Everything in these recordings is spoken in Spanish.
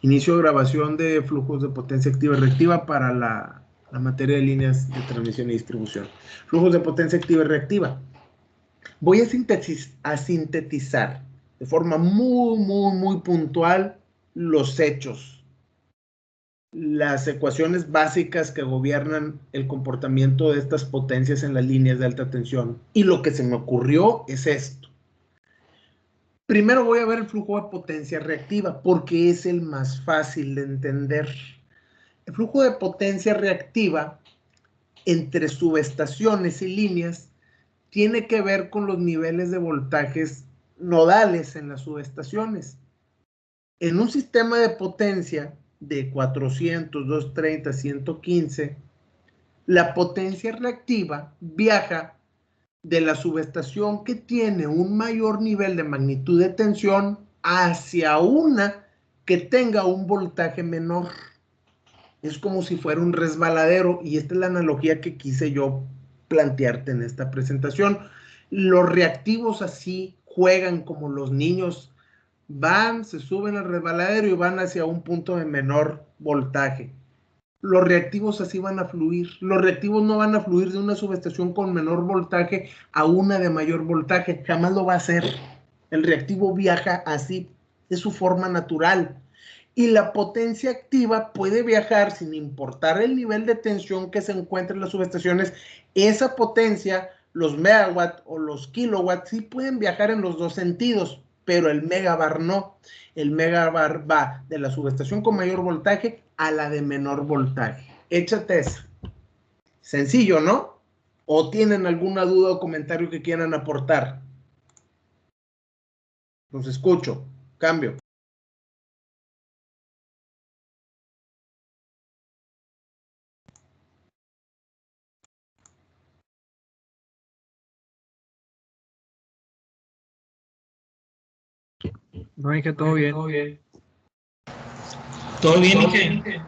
Inicio grabación de flujos de potencia activa y reactiva para la materia de líneas de transmisión y distribución. Flujos de potencia activa y reactiva. Voy a sintetizar de forma muy puntual los hechos, las ecuaciones básicas que gobiernan el comportamiento de estas potencias en las líneas de alta tensión. Y lo que se me ocurrió es esto. Primero voy a ver el flujo de potencia reactiva porque es el más fácil de entender. El flujo de potencia reactiva entre subestaciones y líneas tiene que ver con los niveles de voltajes nodales en las subestaciones. En un sistema de potencia de 400, 230, 115, la potencia reactiva viaja de la subestación que tiene un mayor nivel de magnitud de tensión hacia una que tenga un voltaje menor. Es como si fuera un resbaladero, y esta es la analogía que quise yo plantearte en esta presentación. Los reactivos así juegan como los niños, van, se suben al resbaladero y van hacia un punto de menor voltaje. Los reactivos así van a fluir. Los reactivos no van a fluir de una subestación con menor voltaje a una de mayor voltaje. Jamás lo va a hacer. El reactivo viaja así. Es su forma natural. Y la potencia activa puede viajar sin importar el nivel de tensión que se encuentre en las subestaciones. Esa potencia, los megawatts o los kilowatts, sí pueden viajar en los dos sentidos, pero el megabar no. El megabar va de la subestación con mayor voltaje a la de menor voltaje. Échate eso. Sencillo, ¿no? ¿O tienen alguna duda o comentario que quieran aportar? Los escucho. Cambio. No, es que todo bien. ¿Todo bien, Ike?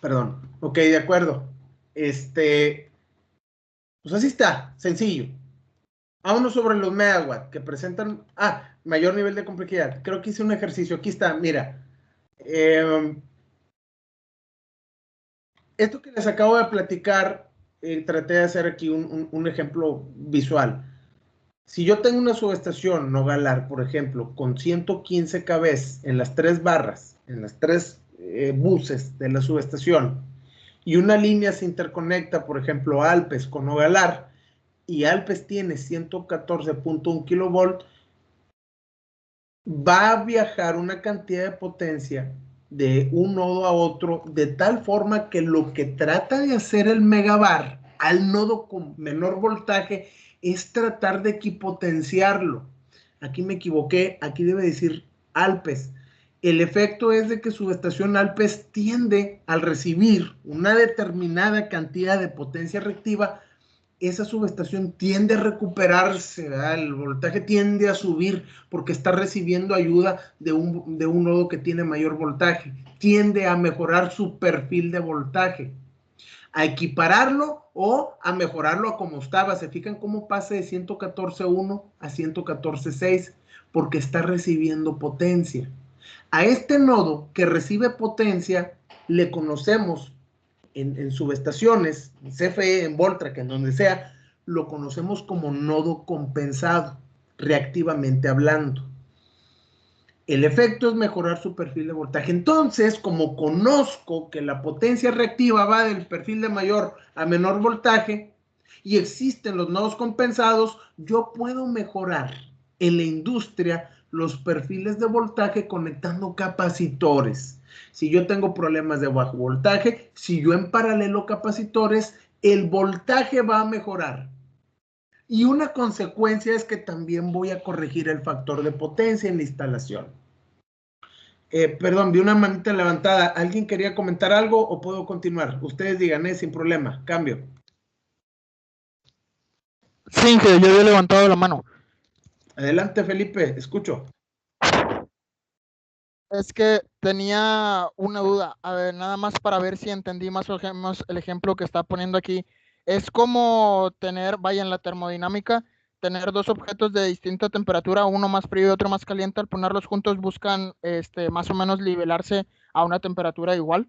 Perdón. Ok, de acuerdo. Pues así está, sencillo. Vámonos sobre los megawatts que presentan, mayor nivel de complejidad. Creo que hice un ejercicio. Aquí está, mira. Esto que les acabo de platicar, traté de hacer aquí un ejemplo visual. Si yo tengo una subestación Nogalar, por ejemplo, con 115 kV en las tres barras, en las tres buses de la subestación, y una línea se interconecta, por ejemplo, Alpes con Nogalar, y Alpes tiene 114.1 kilovolt, va a viajar una cantidad de potencia de un nodo a otro de tal forma que lo que trata de hacer el megabar al nodo con menor voltaje es tratar de equipotenciarlo. Aquí me equivoqué, aquí debe decir Alpes. El efecto es de que su estación Alpes tiende al recibir una determinada cantidad de potencia reactiva, esa subestación tiende a recuperarse, ¿verdad? El voltaje tiende a subir porque está recibiendo ayuda de un nodo que tiene mayor voltaje, tiende a mejorar su perfil de voltaje, a equipararlo o a mejorarlo a como estaba. ¿Se fijan cómo pasa de 114.1 a 114.6? Porque está recibiendo potencia. A este nodo que recibe potencia le conocemos en subestaciones, en CFE, en Voltrac, en donde sea, lo conocemos como nodo compensado, reactivamente hablando. El efecto es mejorar su perfil de voltaje. Entonces, como conozco que la potencia reactiva va del perfil de mayor a menor voltaje y existen los nodos compensados, yo puedo mejorar en la industria los perfiles de voltaje conectando capacitores. Si yo tengo problemas de bajo voltaje, si yo en paralelo capacitores, el voltaje va a mejorar. Y una consecuencia es que también voy a corregir el factor de potencia en la instalación. Perdón, vi una manita levantada. ¿Alguien quería comentar algo o puedo continuar? Ustedes digan, sin problema. Cambio. Sí, que yo había levantado la mano. Adelante, Felipe. Escucho. Es que tenía una duda, a ver, nada más para ver si entendí más o menos el ejemplo que está poniendo aquí. Es como tener, vaya, en la termodinámica, tener dos objetos de distinta temperatura, uno más frío y otro más caliente, al ponerlos juntos buscan más o menos nivelarse a una temperatura igual.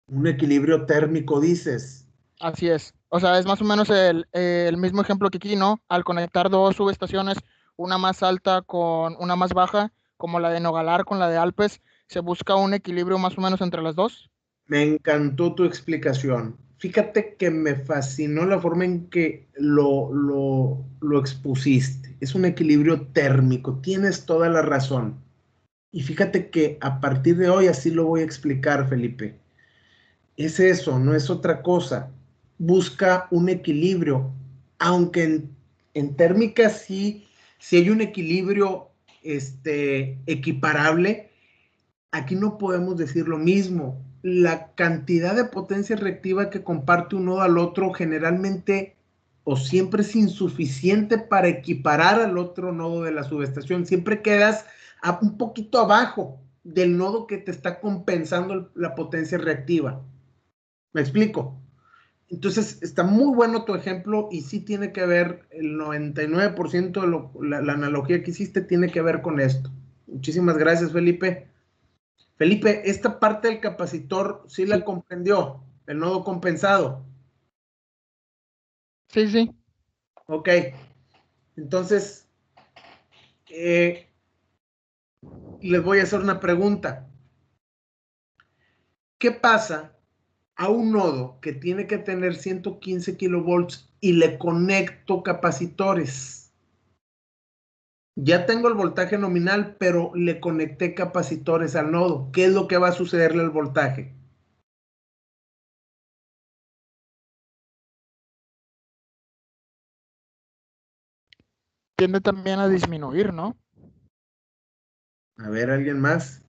Un equilibrio térmico, dices. Así es. O sea, es más o menos el mismo ejemplo que aquí, ¿no? Al conectar dos subestaciones, una más alta con una más baja, como la de Nogalar con la de Alpes, se busca un equilibrio más o menos entre las dos. Me encantó tu explicación. Fíjate que me fascinó la forma en que lo expusiste. Es un equilibrio térmico, tienes toda la razón. Y fíjate que a partir de hoy así lo voy a explicar, Felipe. Es eso, no es otra cosa. Busca un equilibrio, aunque en térmica sí hay un equilibrio equiparable. Aquí no podemos decir lo mismo. La cantidad de potencia reactiva que comparte un nodo al otro generalmente o siempre es insuficiente para equiparar al otro nodo de la subestación. Siempre quedas un poquito abajo del nodo que te está compensando la potencia reactiva. ¿Me explico? Entonces, está muy bueno tu ejemplo y sí tiene que ver, el 99% de la analogía que hiciste tiene que ver con esto. Muchísimas gracias, Felipe. Felipe, esta parte del capacitor sí la Sí. comprendió, el nodo compensado. Sí, sí. Ok, entonces les voy a hacer una pregunta. ¿Qué pasa a un nodo que tiene que tener 115 kilovolts y le conecto capacitores? Ya tengo el voltaje nominal, pero le conecté capacitores al nodo. ¿Qué es lo que va a sucederle al voltaje? Tiende también a disminuir, ¿no? A ver, ¿alguien más?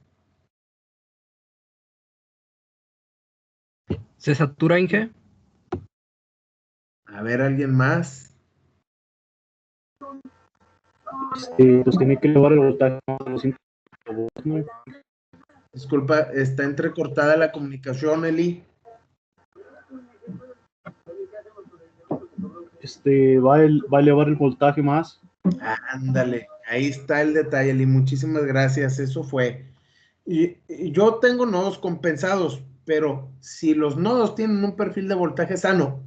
¿Se satura, Inge? A ver, ¿alguien más? Pues tiene que elevar el voltaje a los 5 volts, ¿no? Disculpa, está entrecortada la comunicación, Eli. Va a elevar el voltaje más. Ándale, ahí está el detalle, Eli. Muchísimas gracias, eso fue. Y yo tengo nodos compensados, pero si los nodos tienen un perfil de voltaje sano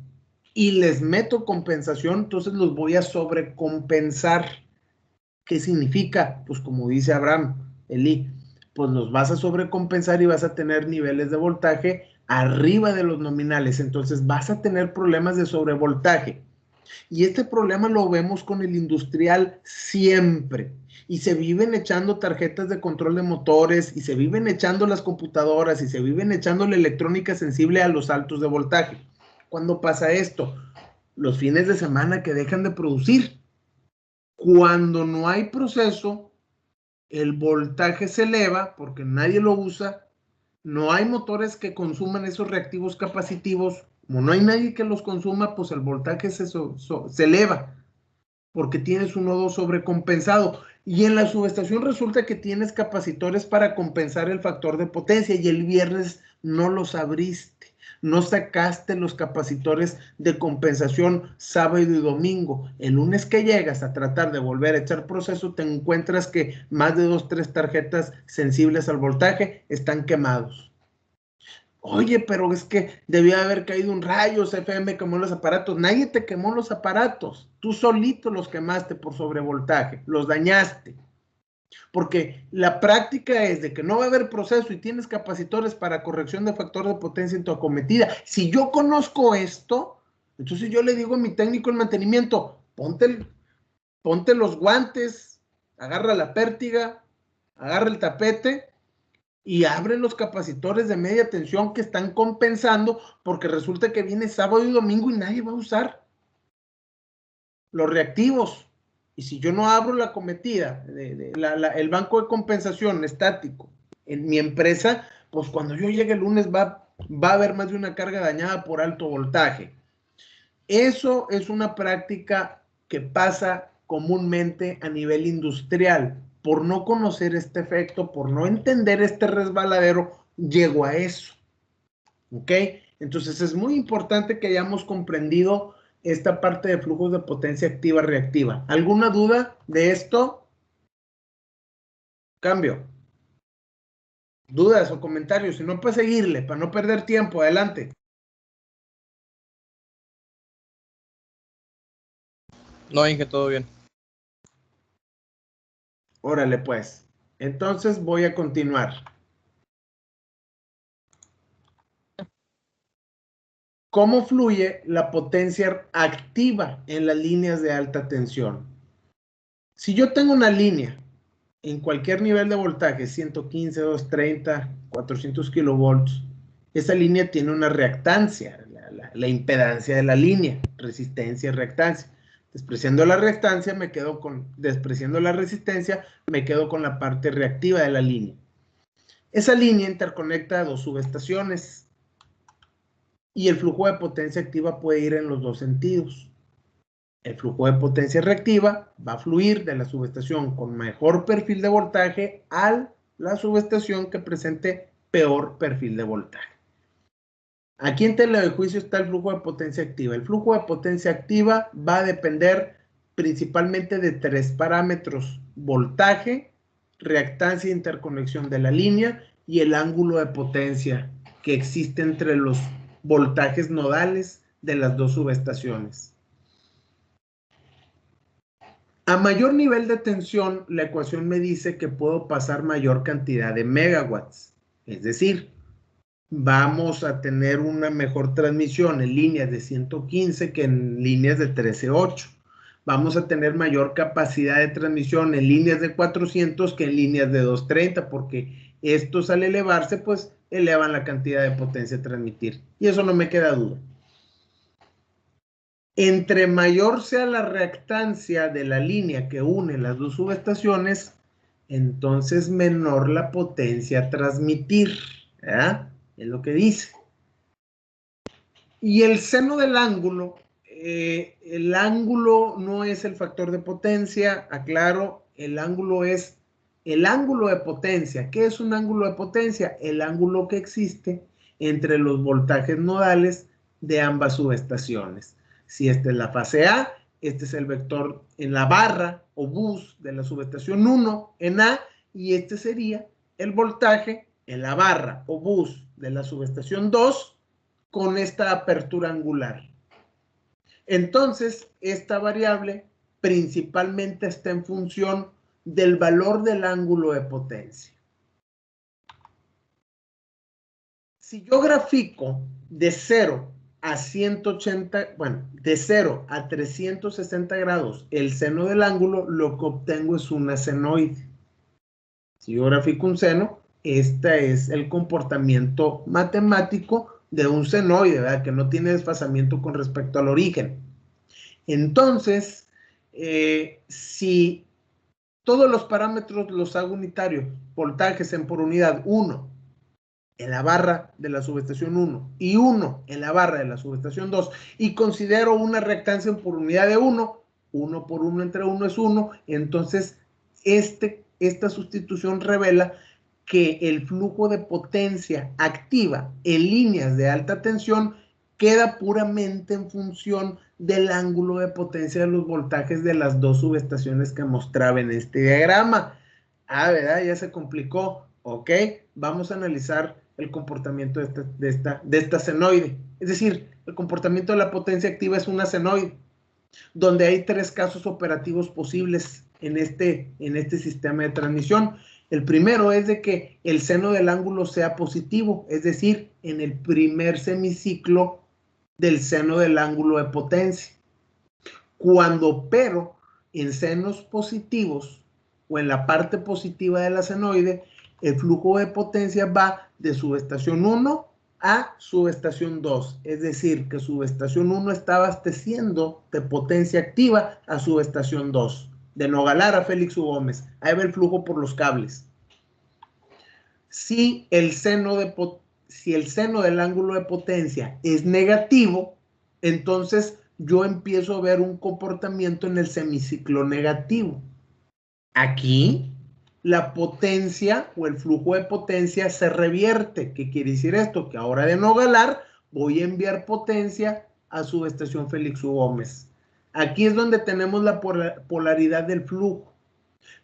y les meto compensación, entonces los voy a sobrecompensar. ¿Qué significa? Pues como dice Abraham, Eli, pues los vas a sobrecompensar y vas a tener niveles de voltaje arriba de los nominales, entonces vas a tener problemas de sobrevoltaje. Y este problema lo vemos con el industrial siempre. Y se viven echando tarjetas de control de motores, y se viven echando las computadoras, y se viven echando la electrónica sensible a los altos de voltaje. ¿Cuándo pasa esto? Los fines de semana que dejan de producir. Cuando no hay proceso, el voltaje se eleva porque nadie lo usa. No hay motores que consuman esos reactivos capacitivos. Como no hay nadie que los consuma, pues el voltaje se eleva porque tienes un nodo sobrecompensado. Y en la subestación resulta que tienes capacitores para compensar el factor de potencia y el viernes no los abriste. No sacaste los capacitores de compensación sábado y domingo. El lunes que llegas a tratar de volver a echar proceso, te encuentras que más de 2, 3 tarjetas sensibles al voltaje están quemados. Oye, pero es que debía haber caído un rayo, CFM quemó los aparatos. Nadie te quemó los aparatos. Tú solito los quemaste por sobrevoltaje, los dañaste. Porque la práctica es de que no va a haber proceso y tienes capacitores para corrección de factor de potencia en tu acometida. Si yo conozco esto, entonces yo le digo a mi técnico en mantenimiento, ponte los guantes, agarra la pértiga, agarra el tapete y abren los capacitores de media tensión que están compensando porque resulta que viene sábado y domingo y nadie va a usar los reactivos. Y si yo no abro la cometida, el banco de compensación estático en mi empresa, pues cuando yo llegue el lunes va a haber más de una carga dañada por alto voltaje. Eso es una práctica que pasa comúnmente a nivel industrial. por no conocer este efecto, por no entender este resbaladero, llego a eso. ¿Ok? Entonces es muy importante que hayamos comprendido esta parte de flujos de potencia activa-reactiva. ¿Alguna duda de esto? Cambio. ¿Dudas o comentarios? Si no, pues seguirle, para no perder tiempo. Adelante. No, Inge, todo bien. Órale, pues. Entonces voy a continuar. ¿Cómo fluye la potencia activa en las líneas de alta tensión? Si yo tengo una línea en cualquier nivel de voltaje, 115, 230, 400 kilovolts, esa línea tiene una reactancia, la impedancia de la línea, resistencia y reactancia. Despreciando la reactancia, despreciando la resistencia, me quedo con la parte reactiva de la línea. Esa línea interconecta a dos subestaciones y el flujo de potencia activa puede ir en los dos sentidos. El flujo de potencia reactiva va a fluir de la subestación con mejor perfil de voltaje a la subestación que presente peor perfil de voltaje. Aquí en tela de juicio está el flujo de potencia activa. El flujo de potencia activa va a depender principalmente de tres parámetros: voltaje, reactancia e interconexión de la línea y el ángulo de potencia que existe entre los voltajes nodales de las dos subestaciones. A mayor nivel de tensión, la ecuación me dice que puedo pasar mayor cantidad de megawatts. Es decir, vamos a tener una mejor transmisión en líneas de 115 que en líneas de 13.8. Vamos a tener mayor capacidad de transmisión en líneas de 400 que en líneas de 230, porque estos al elevarse, pues elevan la cantidad de potencia a transmitir. Y eso no me queda duda. Entre mayor sea la reactancia de la línea que une las dos subestaciones, entonces menor la potencia a transmitir. ¿Verdad? Es lo que dice. Y el seno del ángulo, el ángulo no es el factor de potencia, aclaro, el ángulo es el ángulo de potencia. ¿Qué es un ángulo de potencia? El ángulo que existe entre los voltajes nodales de ambas subestaciones. Si esta es la fase A, este es el vector en la barra o bus de la subestación 1 en A, y este sería el voltaje en la barra o bus de la subestación 2 con esta apertura angular. Entonces, esta variable principalmente está en función del valor del ángulo de potencia. Si yo grafico de 0 a 180, bueno, de 0 a 360 grados el seno del ángulo, lo que obtengo es una senoide. Si yo grafico un seno, este es el comportamiento matemático de un senoide, ¿verdad? Que no tiene desfasamiento con respecto al origen. Entonces, si todos los parámetros los hago unitarios, voltajes en por unidad 1 en la barra de la subestación 1 y 1 en la barra de la subestación 2, y considero una reactancia en por unidad de 1 por 1 entre 1 es 1, entonces esta sustitución revela que el flujo de potencia activa en líneas de alta tensión queda puramente en función del ángulo de potencia de los voltajes de las dos subestaciones que mostraba en este diagrama. Ah, ¿verdad? Ya se complicó. Ok, vamos a analizar el comportamiento de esta senoide. Es decir, el comportamiento de la potencia activa es una senoide, donde hay tres casos operativos posibles en este sistema de transmisión. El primero es de que el seno del ángulo sea positivo, es decir, en el primer semiciclo del seno del ángulo de potencia. Cuando opero en senos positivos o en la parte positiva de la senoide, el flujo de potencia va de subestación 1 a subestación 2, es decir, que subestación 1 está abasteciendo de potencia activa a subestación 2, de Nogalar a Félix U. Gómez. Ahí va el flujo por los cables. Si el seno del ángulo de potencia es negativo, entonces yo empiezo a ver un comportamiento en el semiciclo negativo. Aquí la potencia o el flujo de potencia se revierte. ¿Qué quiere decir esto? Que ahora de Nogalar voy a enviar potencia a subestación Félix U. Gómez. Aquí es donde tenemos la polaridad del flujo,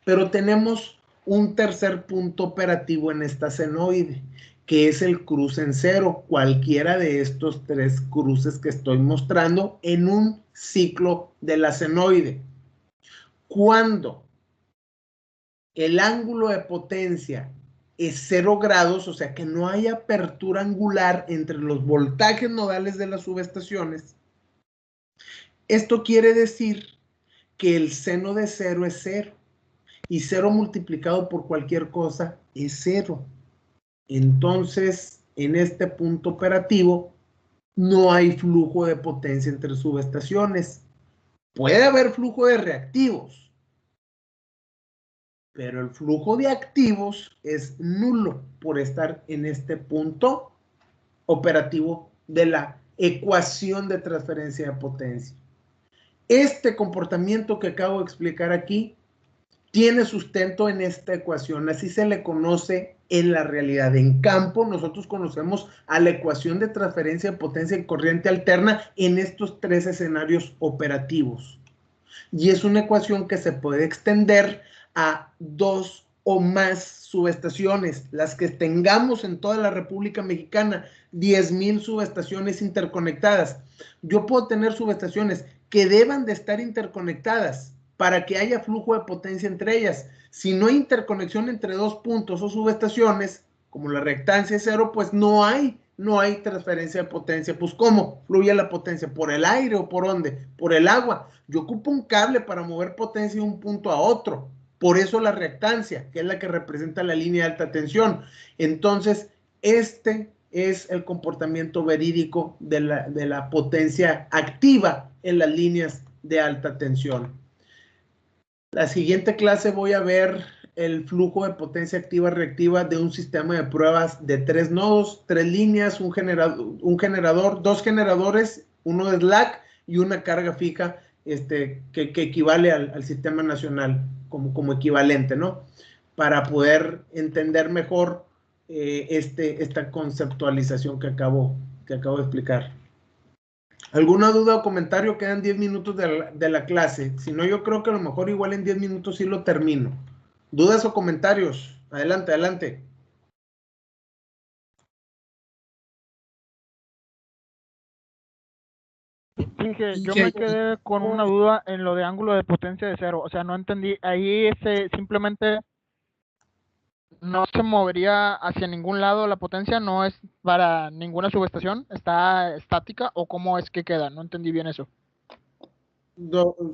pero tenemos un tercer punto operativo en esta senoide, que es el cruce en cero, cualquiera de estos tres cruces que estoy mostrando en un ciclo de la senoide. Cuando el ángulo de potencia es 0 grados, o sea que no hay apertura angular entre los voltajes nodales de las subestaciones, esto quiere decir que el seno de 0 es 0 y 0 multiplicado por cualquier cosa es 0. Entonces, en este punto operativo no hay flujo de potencia entre subestaciones. Puede haber flujo de reactivos, pero el flujo de activos es nulo por estar en este punto operativo de la ecuación de transferencia de potencia. Este comportamiento que acabo de explicar aquí tiene sustento en esta ecuación, así se le conoce en la realidad. En campo, nosotros conocemos a la ecuación de transferencia de potencia en corriente alterna en estos tres escenarios operativos. Y es una ecuación que se puede extender a 2 o más subestaciones, las que tengamos en toda la República Mexicana, 10,000 subestaciones interconectadas. Yo puedo tener subestaciones que deban de estar interconectadas para que haya flujo de potencia entre ellas. Si no hay interconexión entre dos puntos o subestaciones, como la reactancia es 0, pues no hay transferencia de potencia. Pues ¿cómo fluye la potencia? ¿Por el aire o por dónde? Por el agua. Yo ocupo un cable para mover potencia de un punto a otro. Por eso la reactancia, que es la que representa la línea de alta tensión. Entonces, este es el comportamiento verídico de la potencia activa en las líneas de alta tensión. La siguiente clase voy a ver el flujo de potencia activa reactiva de un sistema de pruebas de 3 nodos, 3 líneas, un generador, 2 generadores, uno de slack y una carga fija que equivale al sistema nacional como equivalente, ¿no? Para poder entender mejor esta conceptualización que acabo de explicar. ¿Alguna duda o comentario? Quedan 10 minutos de la clase. Si no, yo creo que a lo mejor igual en 10 minutos sí lo termino. ¿Dudas o comentarios? Adelante, adelante. Dije, yo me quedé con una duda en lo de ángulo de potencia de 0. O sea, no entendí. Ahí simplemente no se movería hacia ningún lado la potencia, no es para ninguna subestación, está estática, o cómo es que queda. No entendí bien eso.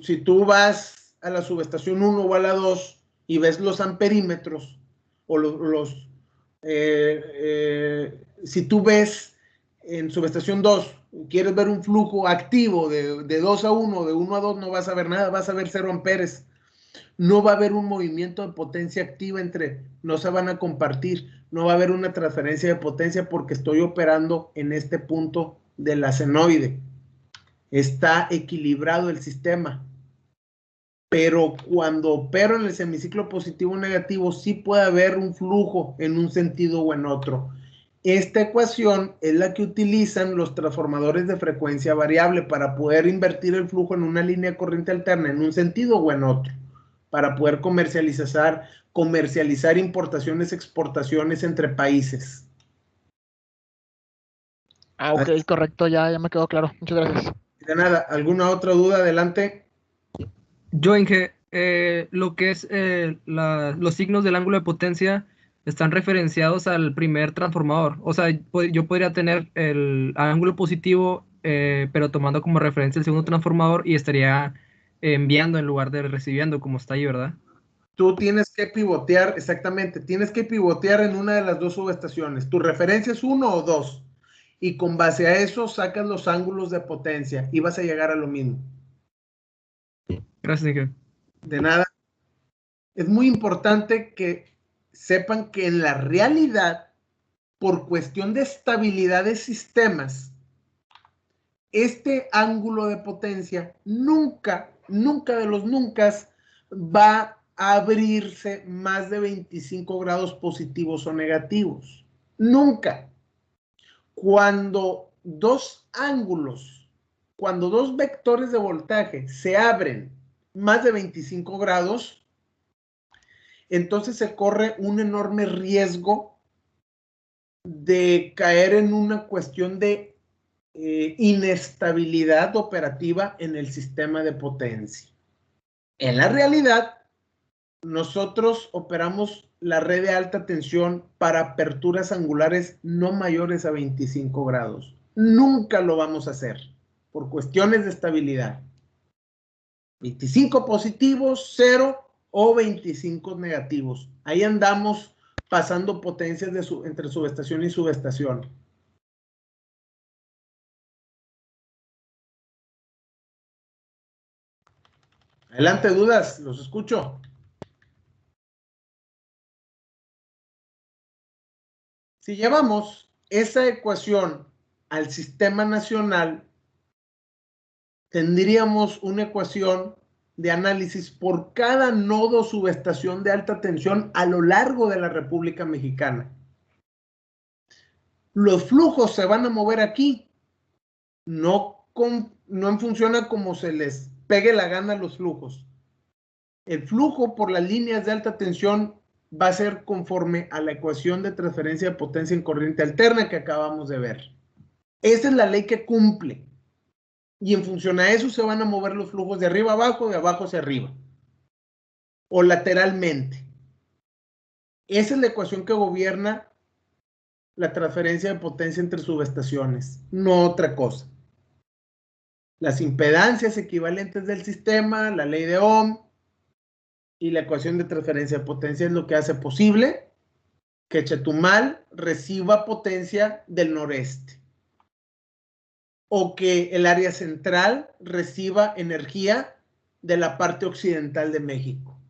Si tú vas a la subestación 1 o a la 2 y ves los amperímetros o si tú ves en subestación 2, quieres ver un flujo activo de 2 a 1, de 1 a 2, no vas a ver nada, vas a ver 0 amperes. No va a haber un movimiento de potencia activa no se van a compartir, no va a haber una transferencia de potencia porque estoy operando en este punto de la senoide. Está equilibrado el sistema. Pero cuando opero en el semiciclo positivo o negativo, sí puede haber un flujo en un sentido o en otro. Esta ecuación es la que utilizan los transformadores de frecuencia variable para poder invertir el flujo en una línea de corriente alterna en un sentido o en otro, para poder comercializar importaciones, exportaciones entre países. Ok, correcto, ya me quedó claro. Muchas gracias. De nada, ¿alguna otra duda? Adelante. Yo, Inge, lo que es los signos del ángulo de potencia están referenciados al primer transformador. O sea, yo podría tener el ángulo positivo, pero tomando como referencia el segundo transformador y estaría enviando en lugar de recibiendo, como está ahí, ¿verdad? Tú tienes que pivotear, exactamente, tienes que pivotear en una de las dos subestaciones. Tu referencia es 1 o 2. Y con base a eso sacas los ángulos de potencia y vas a llegar a lo mismo. Gracias, Inge. De nada. Es muy importante que sepan que en la realidad, por cuestión de estabilidad de sistemas, este ángulo de potencia nunca de los nunca va abrirse más de 25 grados positivos o negativos. Nunca. Cuando dos ángulos, cuando dos vectores de voltaje se abren más de 25 grados, entonces se corre un enorme riesgo de caer en una cuestión de inestabilidad operativa en el sistema de potencia. En la realidad, nosotros operamos la red de alta tensión para aperturas angulares no mayores a 25 grados. Nunca lo vamos a hacer por cuestiones de estabilidad. 25 positivos, 0 o 25 negativos. Ahí andamos pasando potencias entre subestación y subestación. Adelante, dudas, los escucho. Si llevamos esa ecuación al sistema nacional, tendríamos una ecuación de análisis por cada nodo subestación de alta tensión a lo largo de la República Mexicana. Los flujos se van a mover aquí, no en función a cómo se les pegue la gana a los flujos. El flujo por las líneas de alta tensión va a ser conforme a la ecuación de transferencia de potencia en corriente alterna que acabamos de ver. Esa es la ley que cumple. Y en función a eso se van a mover los flujos de arriba a abajo, de abajo hacia arriba. O lateralmente. Esa es la ecuación que gobierna la transferencia de potencia entre subestaciones, no otra cosa. Las impedancias equivalentes del sistema, la ley de Ohm y la ecuación de transferencia de potencia es lo que hace posible que Chetumal reciba potencia del noreste. O que el área central reciba energía de la parte occidental de México.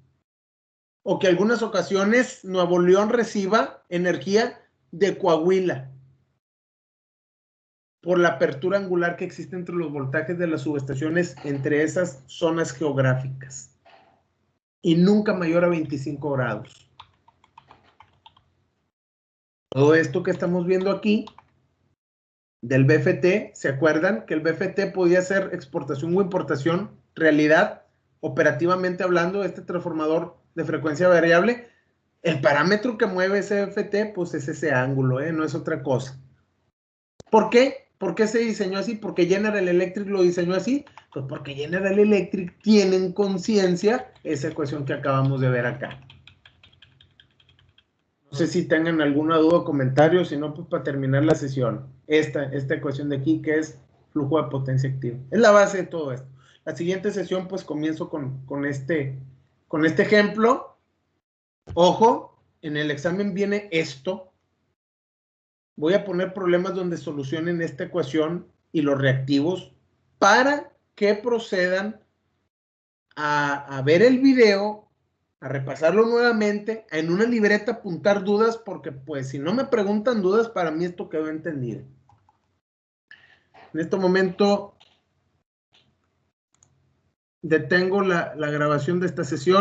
O que en algunas ocasiones Nuevo León reciba energía de Coahuila. Por la apertura angular que existe entre los voltajes de las subestaciones entre esas zonas geográficas. Y nunca mayor a 25 grados. Todo esto que estamos viendo aquí del BFT, ¿se acuerdan que el BFT podía ser exportación o importación? Realidad, operativamente hablando, este transformador de frecuencia variable, el parámetro que mueve ese BFT, pues es ese ángulo, no es otra cosa. ¿Por qué? ¿Por qué se diseñó así? ¿Por qué General Electric lo diseñó así? Pues porque General Electric tiene en conciencia esa ecuación que acabamos de ver acá. No sé si tengan alguna duda o comentario, si no, pues para terminar la sesión, esta ecuación de aquí que es flujo de potencia activa. Es la base de todo esto. La siguiente sesión, pues comienzo con este ejemplo. Ojo, en el examen viene esto. Voy a poner problemas donde solucionen esta ecuación y los reactivos para que procedan a ver el video, a repasarlo nuevamente, en una libreta apuntar dudas, porque pues si no me preguntan dudas, para mí esto quedó entendido. En este momento detengo la grabación de esta sesión.